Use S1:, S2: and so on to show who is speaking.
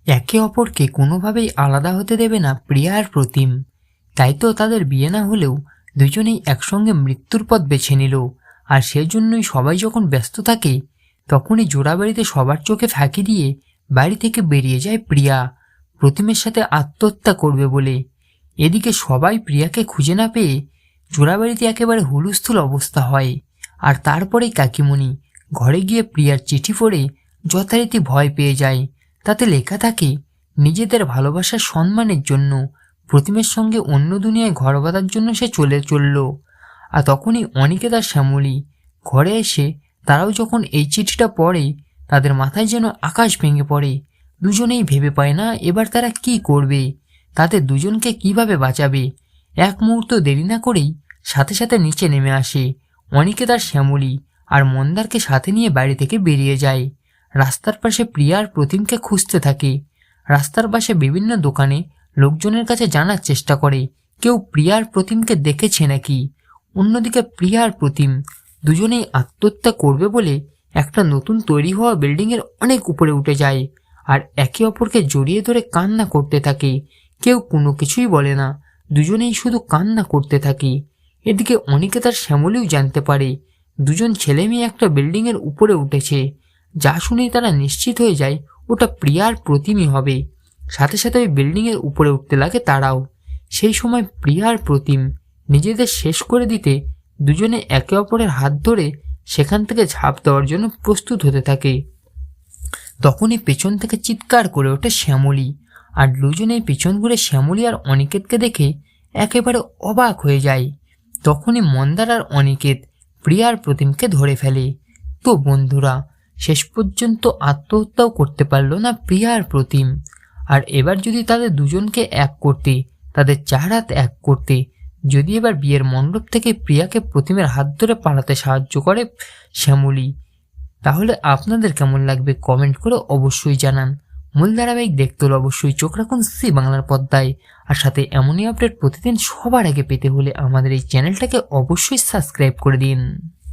S1: একে অপরকে কোনোভাবেই আলাদা হতে দেবে না প্রিয়া আর প্রতিম। তাই তো তাদের বিয়ে না হলেও দুজনেই একসঙ্গে মৃত্যুর পথ বেছে নিল। আর সেজন্যই সবাই যখন ব্যস্ত থাকে তখনই জোড়াবাড়িতে সবার চোখে ফাঁকি দিয়ে বাড়ি থেকে বেরিয়ে যায় প্রিয়া, প্রতিমের সাথে আত্মহত্যা করবে বলে। এদিকে সবাই প্রিয়াকে খুঁজে না পেয়ে জোড়াবাড়িতে একেবারে হুলস্থুল অবস্থা হয়। আর তারপরেই কাকিমণি ঘরে গিয়ে প্রিয়ার চিঠি পড়ে যথারীতি ভয় পেয়ে যায়। তাতে লেখা থাকে, নিজেদের ভালোবাসার সম্মানের জন্য প্রতিমের সঙ্গে অন্য দুনিয়ায় ঘর বাঁধার জন্য সে চলল। আর তখনই অনিকেত আর শ্যামলী ঘরে এসে তারাও যখন এই চিঠিটা পড়ে তাদের মাথায় যেন আকাশ ভেঙে পড়ে। দুজনেই ভেবে পায় না এবার তারা কি করবে, তাদের দুজনকে কিভাবে বাঁচাবে। এক মুহূর্ত দেরি না করেই সাথে সাথে নিচে নেমে আসে অনিকেত আর শ্যামলী, আর মন্দারকে সাথে নিয়ে বাড়ি থেকে বেরিয়ে যায়। রাস্তার পাশে প্রিয়া আর প্রতিমকে খুঁজতে থাকে। রাস্তার পাশে বিভিন্ন দোকানে লোকজনের কাছে জানার চেষ্টা করে কেউ প্রিয়া আর প্রতিমকে দেখেছে নাকি। অন্যদিকে প্রিয়া আর প্রতিম দুজনেই আত্মহত্যা করবে বলে একটা নতুন তৈরি হওয়া বিল্ডিংয়ের অনেক উপরে উঠে যায় আর একে অপরকে জড়িয়ে ধরে কান্না করতে থাকে। কেউ কোনো কিছুই বলে না, দুজনেই শুধু কান্না করতে থাকে। এদিকে অনিকেত আর শ্যামলীও জানতে পারে দুজন ছেলে মেয়ে একটা বিল্ডিংয়ের উপরে উঠেছে। যা শুনেই তারা নিশ্চিত হয়ে যায় ওটা প্রিয়া আর প্রতিমই হবে। সাথে সাথে ওই বিল্ডিংয়ের উপরে উঠতে লাগে তারাও। সেই সময় প্রিয়া আর প্রতিম নিজেদের শেষ করে দিতে দুজনে একে অপরের হাত ধরে সেখান থেকে ঝাঁপ দেওয়ার জন্য প্রস্তুত হতে থাকে। তখনই পেছন থেকে চিৎকার করে ওঠে শ্যামলী, আর দুজনেই পেছন ঘুরে শ্যামলী আর অনিকেতকে দেখে একেবারে অবাক হয়ে যায়। তখনই মন্দার আর অনিকেত প্রিয়া আর প্রতিমকে ধরে ফেলে। তো বন্ধুরা, শেষ পর্যন্ত আত্মহত্যাও করতে পারলো না প্রিয়া আর প্রতিম। আর এবার যদি তাদের দুজনকে এক করতে, তাদের চার হাত এক করতে, যদি এবার বিয়ের মণ্ডপ থেকে প্রিয়াকে প্রতিমের হাত ধরে পালাতে সাহায্য করে শ্যামলী, তাহলে আপনাদের কেমন লাগবে কমেন্ট করে অবশ্যই জানান। মূল ধারাবাহিক দেখতে হলে অবশ্যই চোখ রাখুন সি বাংলার পর্দায়। আর সাথে এমনই আপডেট প্রতিদিন সবার আগে পেতে হলে আমাদের এই চ্যানেলটাকে অবশ্যই সাবস্ক্রাইব করে দিন।